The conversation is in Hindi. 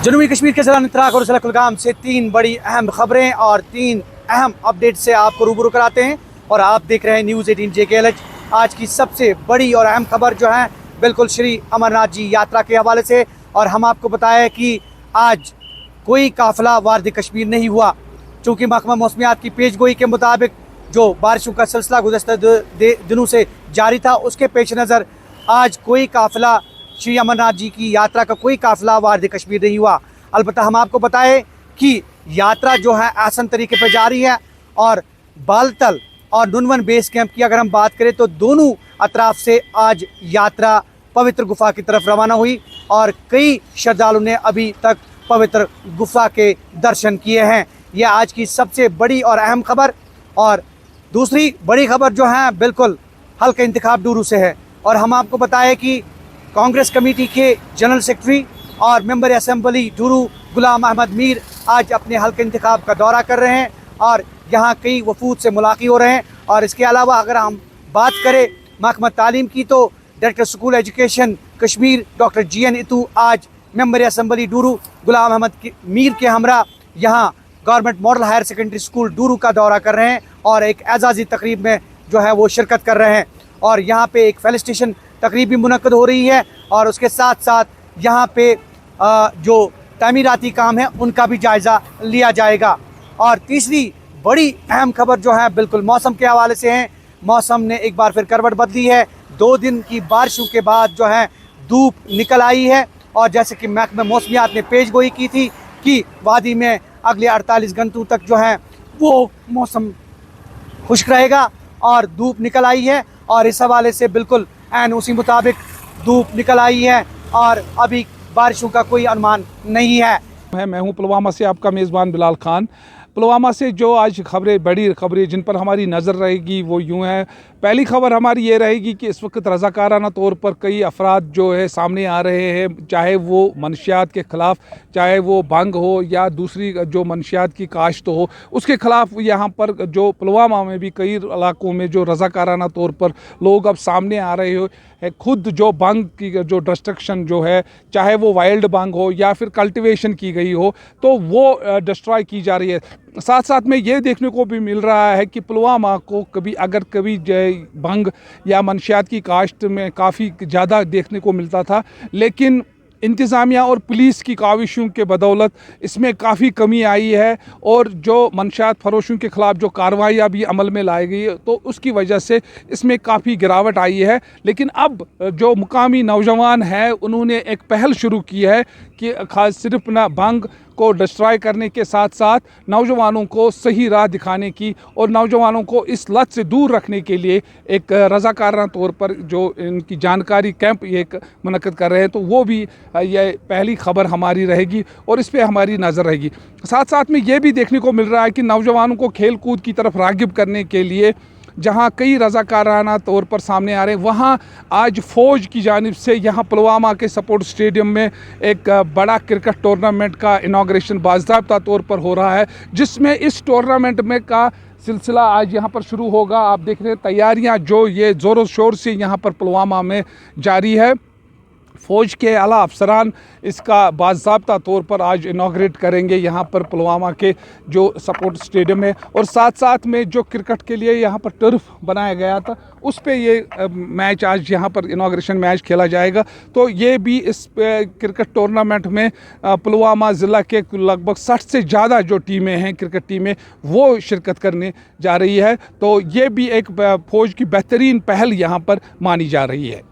जनूबी कश्मीर के ज़िला अनंतनाग और ज़िला कुलगाम से तीन बड़ी अहम खबरें और तीन अहम अपडेट से आपको रूबरू कराते हैं और आप देख रहे हैं न्यूज़ 18 JKLH। आज की सबसे बड़ी और अहम खबर जो है बिल्कुल श्री अमरनाथ जी यात्रा के हवाले से, और हम आपको बताएं कि आज कोई काफ़िला वारद कश्मीर नहीं हुआ, चूँकि महकमा मौसमियात की पेशगोई के मुताबिक जो बारिशों का सिलसिला गुज़श्ता दिनों से जारी था, उसके पेश नज़र आज कोई काफ़िला श्री अमरनाथ जी की यात्रा का कोई काफ़िला वारद कश्मीर नहीं हुआ। अलबत्ता हम आपको बताएं कि यात्रा जो है आसान तरीके पर जारी है और बालतल और नुनवन बेस कैंप की अगर हम बात करें तो दोनों अतराफ से आज यात्रा पवित्र गुफा की तरफ रवाना हुई और कई श्रद्धालुओं ने अभी तक पवित्र गुफा के दर्शन किए हैं। यह आज की सबसे बड़ी और अहम खबर। और दूसरी बड़ी खबर जो है बिल्कुल हल्का इंतखाब डूरू से है, और हम आपको बताएं कि कांग्रेस कमेटी के जनरल सेक्रेटरी और मेंबर असेंबली डूरू गुलाम अहमद मीर आज अपने हल्के इंतखाब का दौरा कर रहे हैं और यहाँ कई वफूद से मुलाकात हो रहे हैं। और इसके अलावा अगर हम बात करें महकमा तालीम की तो director school education Kashmir doctor GN Itoo आज मेंबर असेंबली डूरू गुलाम अहमद मीर के हमरा यहाँ government model higher secondary school Dooru का दौरा कर रहे हैं और एक एजाज़ी तकरीब में जो है वो शिरकत कर रहे हैं। और यहाँ पे एक फेलिसिटेशन तकरीब भी मुनक्कद हो रही है और उसके साथ साथ यहाँ पे जो तामीराती काम है उनका भी जायज़ा लिया जाएगा। और तीसरी बड़ी अहम खबर जो है बिल्कुल मौसम के हवाले से है। मौसम ने एक बार फिर करवट बदली है। 2 दिन की बारिशों के बाद जो है धूप निकल आई है और जैसे कि महकमा मौसमियात ने पेशगोई की थी कि वादी में अगले 48 घंटों तक जो है वो मौसम खुश्क रहेगा और धूप निकल आई है, और इस हवाले से बिल्कुल एन उसी मुताबिक धूप निकल आई है और अभी बारिशों का कोई अनुमान नहीं है। मैं हूं पुलवामा से आपका मेज़बान बिलाल खान। पुलवामा से जो आज खबरें, बड़ी खबरें जिन पर हमारी नज़र रहेगी वो यूँ है। पहली खबर हमारी ये रहेगी कि इस वक्त रज़ाकाराना तौर पर कई अफराद जो है सामने आ रहे हैं, चाहे वो मनशियात के ख़िलाफ़, चाहे वो भंग हो या दूसरी जो मनशियात की काश्त हो, उसके ख़िलाफ़ यहाँ पर जो पुलवामा में भी कई इलाकों में जो रज़ाकाराना तौर पर लोग अब सामने आ रहे हो है। खुद जो भंग की जो डिस्ट्रक्शन जो है, चाहे वो वाइल्ड भंग हो या फिर कल्टिवेशन की गई हो, तो वो डिस्ट्रॉय की जा रही है। साथ साथ में ये देखने को भी मिल रहा है कि पुलवामा को कभी भंग या मनशियात की काश्त में काफ़ी ज़्यादा देखने को मिलता था, लेकिन इंतज़ामिया और पुलिस की काविशों के बदौलत इसमें काफ़ी कमी आई है और जो मनशियात फरोशों के ख़िलाफ़ जो कार्रवाइयाँ भी अमल में लाई गई तो उसकी वजह से इसमें काफ़ी गिरावट आई है। लेकिन अब जो मुकामी नौजवान हैं उन्होंने एक पहल शुरू की है कि खास सिर्फ ना भंग को डिस्ट्रॉय करने के साथ साथ नौजवानों को सही राह दिखाने की और नौजवानों को इस लत से दूर रखने के लिए एक रज़ाकाराना तौर पर जो इनकी जानकारी कैंप ये मुनक्कद कर रहे हैं, तो वो भी ये पहली खबर हमारी रहेगी और इस पर हमारी नज़र रहेगी। साथ साथ में ये भी देखने को मिल रहा है कि नौजवानों को खेल कूद की तरफ राग़िब करने के लिए जहाँ कई रज़ाकाराना तौर पर सामने आ रहे हैं, वहाँ आज फ़ौज की जानिब से यहाँ पुलवामा के स्पोर्ट्स स्टेडियम में एक बड़ा क्रिकेट टूर्नामेंट का इनाग्रेशन बाज़ाब्ता तौर पर हो रहा है, जिसमें इस टूर्नामेंट में का सिलसिला आज यहाँ पर शुरू होगा। आप देख रहे हैं तैयारियाँ जो ये ज़ोरों शोर से यहाँ पर पुलवामा में जारी है। फ़ौज के आला अफसरान इसका बाज़ाब्ता तौर पर आज इनाग्रेट करेंगे यहाँ पर पुलवामा के जो स्पोर्ट्स स्टेडियम है, और साथ साथ में जो क्रिकेट के लिए यहाँ पर टर्फ बनाया गया था उस पे ये मैच आज यहाँ पर इनाग्रेशन मैच खेला जाएगा। तो ये भी इस क्रिकेट टूर्नामेंट में पुलवामा ज़िला के लगभग 60 से ज़्यादा जो टीमें हैं, क्रिकेट टीमें, वो शिरकत करने जा रही है। तो ये भी एक फ़ौज की बेहतरीन पहल यहाँ पर मानी जा रही है।